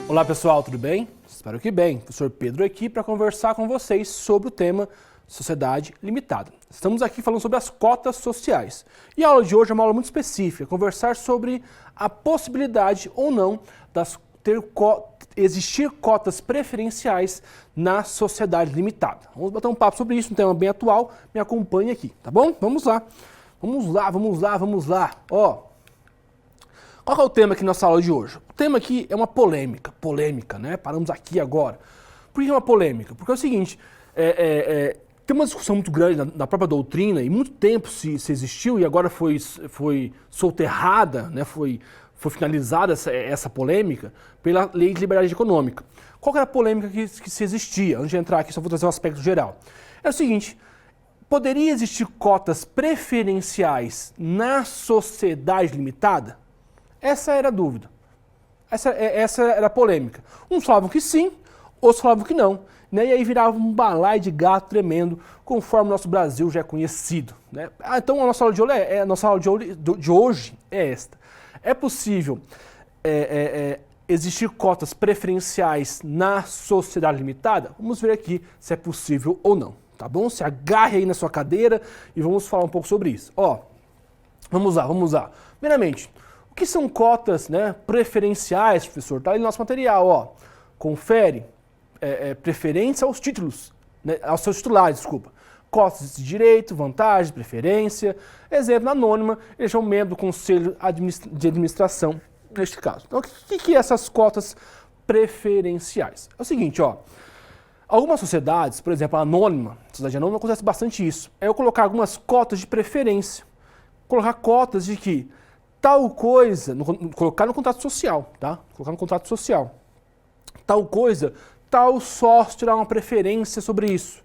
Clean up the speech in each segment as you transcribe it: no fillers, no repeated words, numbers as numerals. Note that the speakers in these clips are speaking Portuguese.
Olá pessoal, tudo bem? Espero que bem. Professor Pedro aqui para conversar com vocês sobre o tema Sociedade Limitada. Estamos aqui falando sobre as cotas sociais. E a aula de hoje é uma aula muito específica, conversar sobre a possibilidade ou não existir cotas preferenciais na sociedade limitada. Vamos bater um papo sobre isso, um tema bem atual. Me acompanhe aqui, tá bom? Vamos lá. Vamos lá. Ó. Qual é o tema aqui na nossa aula de hoje? O tema aqui é uma polêmica, né? Paramos aqui agora. Por que é uma polêmica? Porque é o seguinte, tem uma discussão muito grande na própria doutrina, e muito tempo se existiu, e agora foi soterrada, né? Foi finalizada essa polêmica pela Lei de Liberdade Econômica. Qual era a polêmica que se existia? Antes de entrar aqui, só vou trazer um aspecto geral. É o seguinte, poderia existir cotas preferenciais na sociedade limitada? Essa era a dúvida. Essa era a polêmica. Uns falavam que sim, outros falavam que não. Né? E aí virava um balaio de gato tremendo, conforme o nosso Brasil já é conhecido. Né? Então a nossa aula de hoje é esta. É possível existir cotas preferenciais na sociedade limitada? Vamos ver aqui se é possível ou não. Tá bom? Se agarre aí na sua cadeira e vamos falar um pouco sobre isso. Ó, vamos lá. Primeiramente, o que são cotas, né, preferenciais, professor? Está aí no nosso material, ó. Confere preferência aos títulos, né, aos seus titulares, desculpa. Cotas de direito, vantagem, preferência. Exemplo, anônima, ele é um membro do Conselho de Administração, neste caso. Então, o que é essas cotas preferenciais? É o seguinte, ó. Algumas sociedades, por exemplo, a anônima, sociedade anônima, acontece bastante isso. É eu colocar algumas cotas de preferência. Colocar cotas de que tal coisa, colocar no contrato social, tá? Colocar no contrato social. Tal coisa, tal sócio terá uma preferência sobre isso.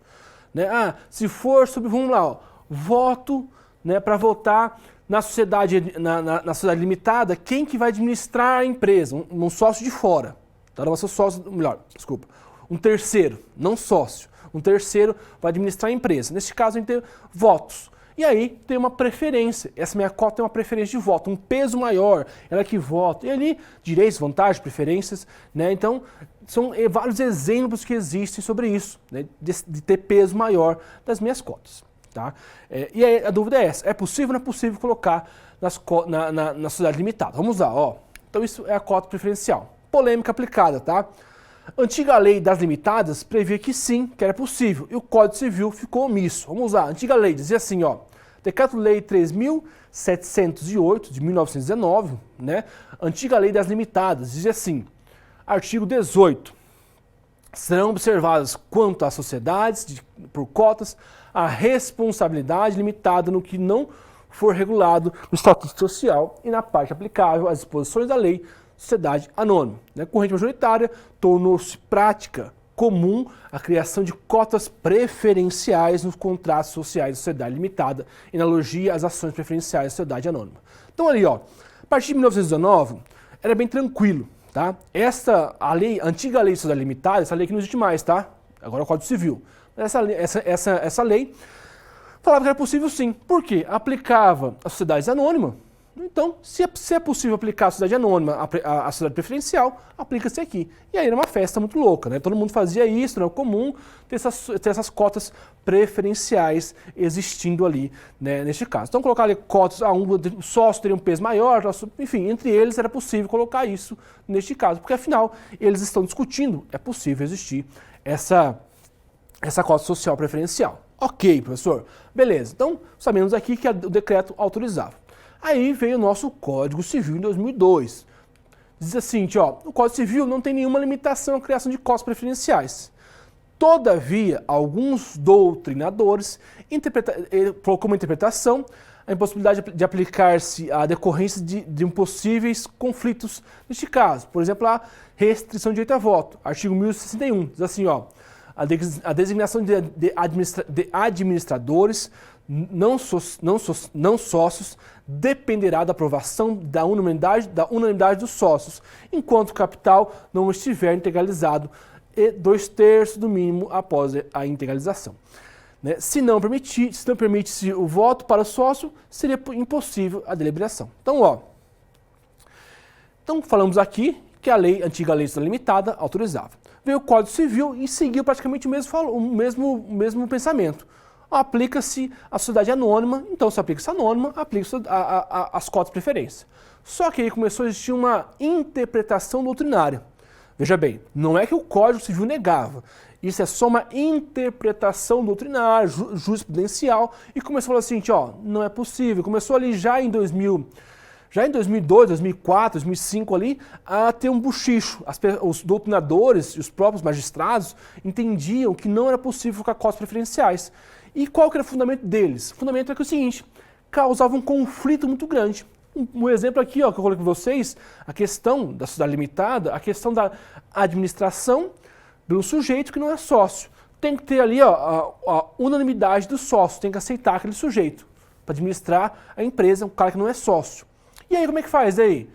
Né? Se for sobre, vamos lá, ó, voto, né, para votar na sociedade, na sociedade limitada, quem que vai administrar a empresa? Um sócio de fora. Tá? Não vai ser sócio, melhor, desculpa. Um terceiro, não sócio. Um terceiro vai administrar a empresa. Neste caso, a gente tem votos. E aí tem uma preferência, essa minha cota tem uma preferência de voto, um peso maior, ela que vota. E ali, direitos, vantagens, preferências, né? Então, são vários exemplos que existem sobre isso, né? De ter peso maior das minhas cotas. Tá? E aí a dúvida é essa, é possível ou não é possível colocar na sociedade limitada? Vamos lá, ó. Então isso é a cota preferencial. Polêmica aplicada, tá? A antiga lei das limitadas previa que sim, que era possível, e o Código Civil ficou omisso. Vamos lá, a antiga lei dizia assim, ó, Decreto-Lei 3.708, de 1919, né, antiga lei das limitadas, dizia assim, artigo 18, serão observadas quanto às sociedades, por cotas, a responsabilidade limitada no que não for regulado no Estatuto Social e na parte aplicável às disposições da lei sociedade anônima. Né? Corrente majoritária tornou-se prática comum a criação de cotas preferenciais nos contratos sociais da sociedade limitada, em analogia às ações preferenciais da sociedade anônima. Então ali, ó, a partir de 1919, era bem tranquilo, tá? A antiga lei de sociedade limitada, essa lei que não existe mais, tá? Agora é o Código Civil. Essa lei falava que era possível sim. Por quê? Aplicava a sociedade anônima. Então, se é possível aplicar a sociedade anônima, a sociedade preferencial, aplica-se aqui. E aí era uma festa muito louca, né? Todo mundo fazia isso, não é comum ter essas cotas preferenciais existindo ali, né, neste caso. Então, colocar ali cotas, um sócio teria um peso maior, enfim, entre eles era possível colocar isso neste caso, porque afinal, eles estão discutindo, é possível existir essa cota social preferencial. Ok, professor, beleza. Então, sabemos aqui que o decreto autorizava. Aí veio o nosso Código Civil em 2002. Diz assim, ó, o Código Civil não tem nenhuma limitação à criação de cotas preferenciais. Todavia, alguns doutrinadores colocou como interpretação a impossibilidade de aplicar-se à decorrência de impossíveis conflitos neste caso. Por exemplo, a restrição de direito a voto. Artigo 1061, diz assim, ó, a designação de administradores não sócios dependerá da aprovação da unanimidade dos sócios, enquanto o capital não estiver integralizado e 2/3 do mínimo após a integralização. Né? Se não permite-se o voto para o sócio, seria impossível a deliberação. Então, ó, falamos aqui que a antiga lei limitada autorizava. Veio o Código Civil e seguiu praticamente o mesmo pensamento. Aplica-se a sociedade anônima, então se aplica-se anônima, aplica-se as cotas de preferência. Só que aí começou a existir uma interpretação doutrinária. Veja bem, não é que o Código Civil negava, isso é só uma interpretação doutrinária, jurisprudencial, e começou a falar assim, não é possível. Começou ali já em 2002, 2004, 2005 ali, a ter um bochicho. Os doutrinadores e os próprios magistrados entendiam que não era possível colocar cotas preferenciais. E qual que era o fundamento deles? O fundamento é que é o seguinte, causava um conflito muito grande. Um exemplo aqui, que eu coloquei com vocês, a questão da sociedade limitada, a questão da administração pelo sujeito que não é sócio. Tem que ter ali a unanimidade do sócio, tem que aceitar aquele sujeito para administrar a empresa, um cara que não é sócio. E aí como é que faz aí?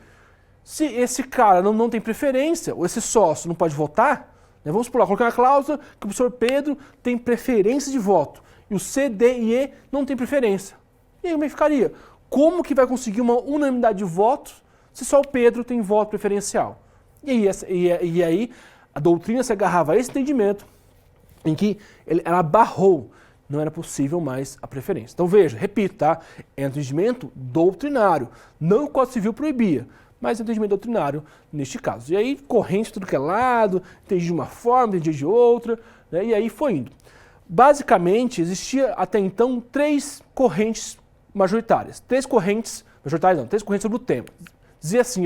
Se esse cara não tem preferência, ou esse sócio não pode votar, vamos colocar uma cláusula que o professor Pedro tem preferência de voto, e o C, D e E não tem preferência. E aí como é que ficaria? Como que vai conseguir uma unanimidade de votos se só o Pedro tem voto preferencial? E aí a doutrina se agarrava a esse entendimento em que ela barrou, não era possível mais a preferência. Então veja, repito, tá? É um entendimento doutrinário, não o Código Civil proibia, mas é um entendimento doutrinário neste caso. E aí corrente de tudo que é lado, entendi de uma forma, entendi de outra, né? E aí foi indo. Basicamente existia até então três correntes majoritárias. Três correntes sobre o tema. Dizia assim,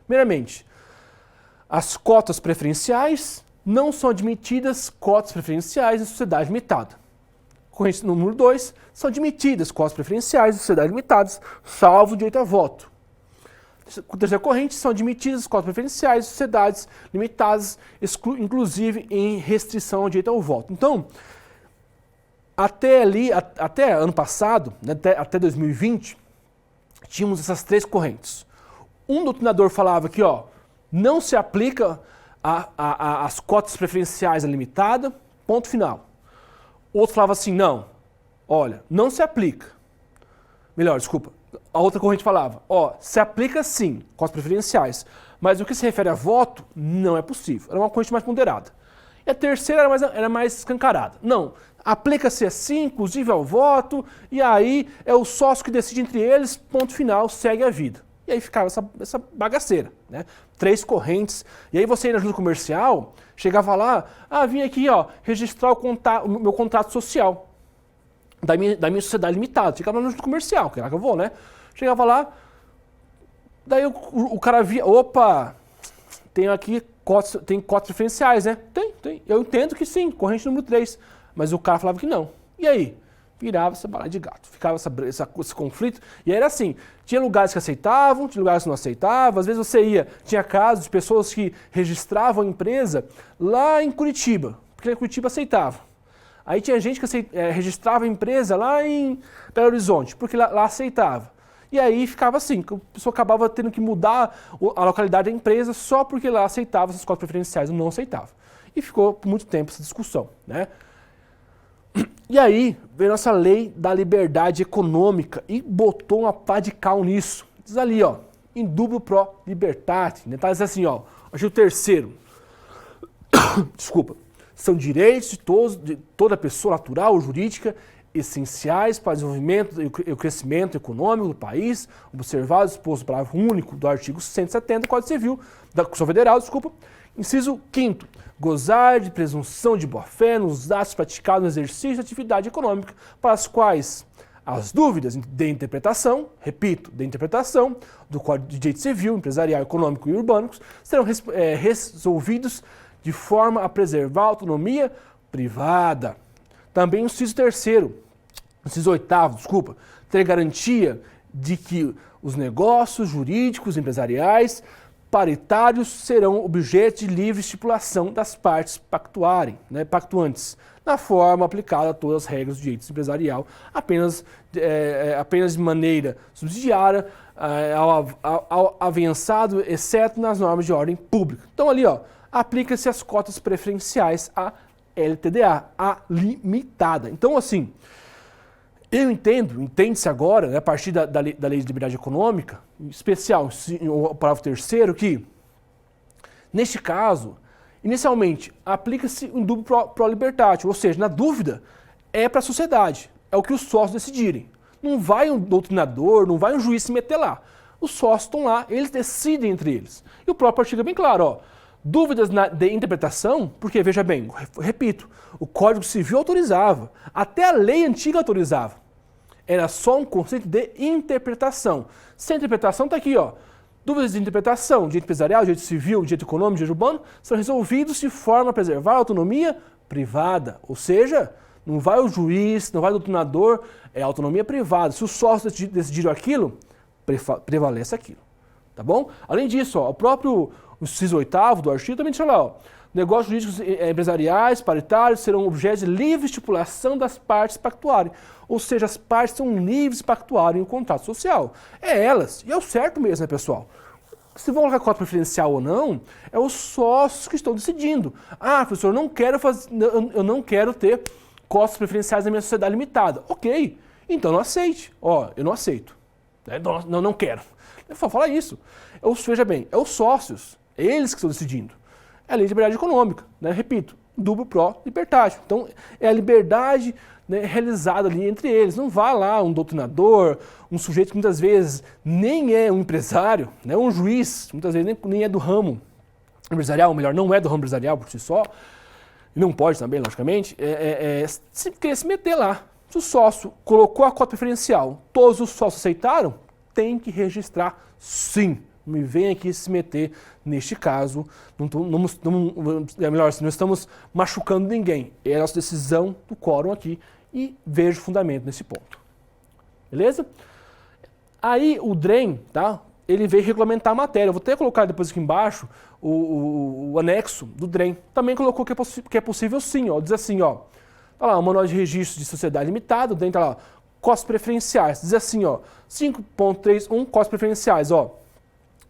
primeiramente, as cotas preferenciais não são admitidas cotas preferenciais em sociedade limitada. Corrente número 2, são admitidas cotas preferenciais em sociedades limitadas, salvo o direito a voto. Terceira corrente, são admitidas cotas preferenciais em sociedades limitadas, inclusive em restrição ao direito ao voto. Então, até ano passado, até 2020, tínhamos essas três correntes. Um doutrinador falava que não se aplica as cotas preferenciais à limitada, ponto final. Outro falava assim, não se aplica. A outra corrente falava, se aplica sim, cotas preferenciais, mas no que se refere a voto, não é possível. Era uma corrente mais ponderada. E a terceira era mais escancarada. Não, aplica-se assim, inclusive ao voto, e aí é o sócio que decide entre eles, ponto final, segue a vida. E aí ficava essa bagaceira, né? Três correntes. E aí você ia na junta comercial, chegava lá, vim aqui, registrar o meu contrato social da minha sociedade limitada. Ficava na junta comercial, que é lá que eu vou, né? Chegava lá, daí o cara via, tem aqui cotas preferenciais, né? Tem. Eu entendo que sim, corrente número 3. Mas o cara falava que não. E aí? Virava essa bala de gato. Ficava esse conflito. E aí era assim, tinha lugares que aceitavam, tinha lugares que não aceitavam. Às vezes tinha casos de pessoas que registravam a empresa lá em Curitiba, porque em Curitiba aceitava. Aí tinha gente que registrava a empresa lá em Belo Horizonte, porque lá aceitava. E aí ficava assim, a pessoa acabava tendo que mudar a localidade da empresa só porque lá aceitava essas cotas preferenciais ou não aceitava. E ficou por muito tempo essa discussão, né? E aí veio nossa lei da liberdade econômica e botou uma pá de cal nisso. Diz ali, in dubio pro libertate, né? Tá assim, artigo 3º. Desculpa. São direitos de toda pessoa natural ou jurídica essenciais para o desenvolvimento e o crescimento econômico do país, observado e exposto no parágrafo único do artigo 170 do Código Civil, da Constituição Federal, Inciso 5º, gozar de presunção de boa-fé nos atos praticados no exercício da atividade econômica, para as quais as dúvidas de interpretação, do Código de Direito Civil, Empresarial, Econômico e Urbano, serão resolvidos de forma a preservar a autonomia privada. Também o inciso 8º, ter garantia de que os negócios jurídicos e empresariais paritários serão objeto de livre estipulação das partes pactuantes, na forma aplicada a todas as regras do direito empresarial, apenas de maneira subsidiária ao avançado, exceto nas normas de ordem pública. Então ali, aplica-se as cotas preferenciais à LTDA, a limitada. Então, assim, entende-se agora, né, a partir da lei de liberdade econômica, em especial o parágrafo 3º, que Neste caso, inicialmente, aplica-se um dubio pro libertate, ou seja, na dúvida, é para a sociedade, é o que os sócios decidirem. Não vai um doutrinador, não vai um juiz se meter lá. Os sócios estão lá, eles decidem entre eles. E o próprio artigo é bem claro, ó. Dúvidas de interpretação, porque, veja bem, repito, o Código Civil autorizava, até a lei antiga autorizava. Era só um conceito de interpretação. Sem interpretação está aqui, ó. Dúvidas de interpretação, direito empresarial, direito civil, direito econômico, direito urbano, são resolvidos de forma a preservar a autonomia privada. Ou seja, não vai o juiz, não vai o doutrinador, é autonomia privada. Se os sócios decidiram aquilo, prevalece aquilo. Tá bom? Além disso, ó, o próprio inciso 8º do artigo também deixa lá, ó. Negócios jurídicos empresariais, paritários, serão objeto de livre estipulação das partes pactuarem. Ou seja, as partes são livres de pactuarem o contrato social. É elas. E é o certo mesmo, né, pessoal? Se vão colocar cota preferencial ou não, é os sócios que estão decidindo. Ah, professor, eu não quero ter cotas preferenciais na minha sociedade limitada. Ok, então não aceite. Ó, eu não aceito. Não quero. É só falar isso. Veja bem, é os sócios, eles que estão decidindo. É a lei de liberdade econômica, né? Repito, dubio pro libertate. Então, é a liberdade, né, realizada ali entre eles. Não vai lá um doutrinador, um sujeito que muitas vezes nem é um empresário, né, um juiz, muitas vezes nem é do ramo empresarial, ou melhor, não é do ramo empresarial por si só, e não pode também, logicamente, querer se meter lá. Se o sócio colocou a cota preferencial, todos os sócios aceitaram, tem que registrar sim. Me vem aqui se meter neste caso, não estamos machucando ninguém. É a nossa decisão do quórum aqui e vejo fundamento nesse ponto. Beleza? Aí o DREM, tá? Ele veio regulamentar a matéria. Eu vou até colocar depois aqui embaixo o anexo do DREM. Também colocou que é possível sim, ó. Diz assim, ó. Tá lá, o Manual de Registro de Sociedade Limitada, o DREM tá lá, cotas preferenciais. Diz assim, ó, 5.31, cotas preferenciais, ó.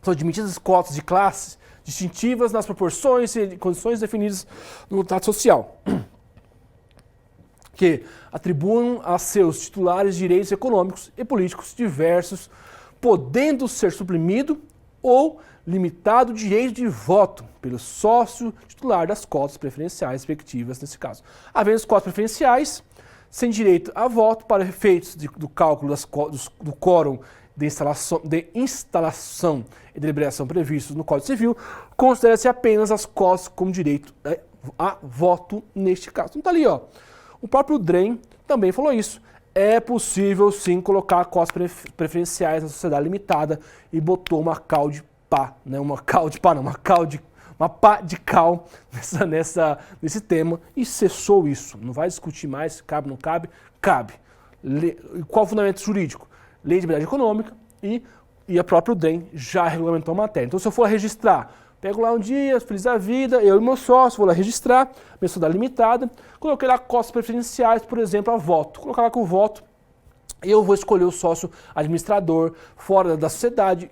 São admitidas cotas de classes distintivas nas proporções e condições definidas no contrato social, que atribuem a seus titulares direitos econômicos e políticos diversos, podendo ser suprimido ou limitado o direito de voto pelo sócio titular das cotas preferenciais respectivas nesse caso. Havendo cotas preferenciais, sem direito a voto para efeitos do cálculo do quórum de instalação e deliberação previstos no Código Civil, considera-se apenas as cotas como direito a voto neste caso. Então tá ali, ó. O próprio DREM também falou isso. É possível sim colocar cotas preferenciais na sociedade limitada e botou uma cal de pá, né? Uma pá de cal nesse tema e cessou isso. Não vai discutir mais se cabe ou não cabe. Cabe. Qual o fundamento jurídico? Lei de Liberdade Econômica e a própria DREM já regulamentou a matéria. Então, se eu for registrar, pego lá um dia, feliz da vida, eu e meu sócio, vou lá registrar, minha sociedade limitada, coloquei lá cotas preferenciais, por exemplo, a voto. Colocar lá com o voto, eu vou escolher o sócio administrador fora da sociedade,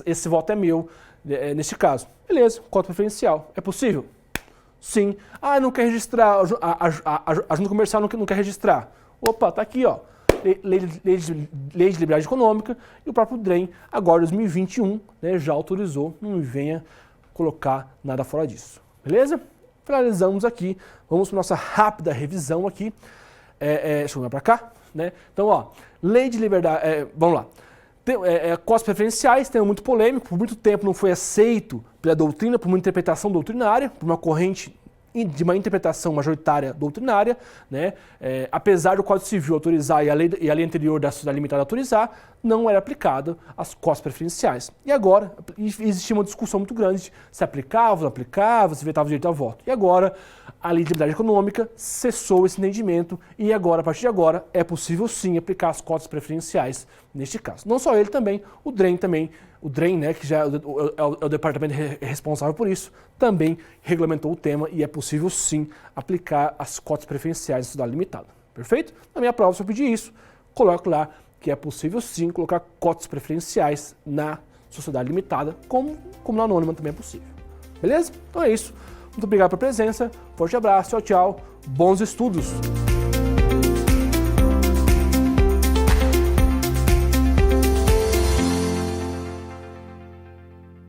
esse voto é meu, neste caso. Beleza, cota preferencial. É possível? Sim. Ah, não quer registrar, a junta comercial não quer registrar. Opa, tá aqui, ó. Lei de Liberdade Econômica e o próprio DREM, agora 2021, né, já autorizou, não me venha colocar nada fora disso. Beleza? Finalizamos aqui, vamos para nossa rápida revisão aqui. Deixa eu ver para cá. Né? Então, ó, Lei de Liberdade, vamos lá. Cotas preferenciais, tema muito polêmico, por muito tempo não foi aceito pela doutrina, por uma interpretação doutrinária, por uma corrente de uma interpretação majoritária doutrinária, né? Apesar do Código Civil autorizar e a lei anterior da sociedade limitada autorizar, não era aplicada as cotas preferenciais. E agora, existia uma discussão muito grande de se aplicava, não aplicava, se vetava o direito a voto. E agora, a Lei de Liberdade Econômica cessou esse entendimento e agora, a partir de agora, é possível sim aplicar as cotas preferenciais neste caso. Não só ele também, o DREM, né, que já é o departamento responsável por isso, também regulamentou o tema e é possível sim aplicar as cotas preferenciais na sociedade limitada. Perfeito? Na minha prova, se eu pedir isso, coloco lá que é possível sim colocar cotas preferenciais na sociedade limitada, como na anônima também é possível. Beleza? Então é isso. Muito obrigado pela presença, forte abraço, tchau, tchau, bons estudos!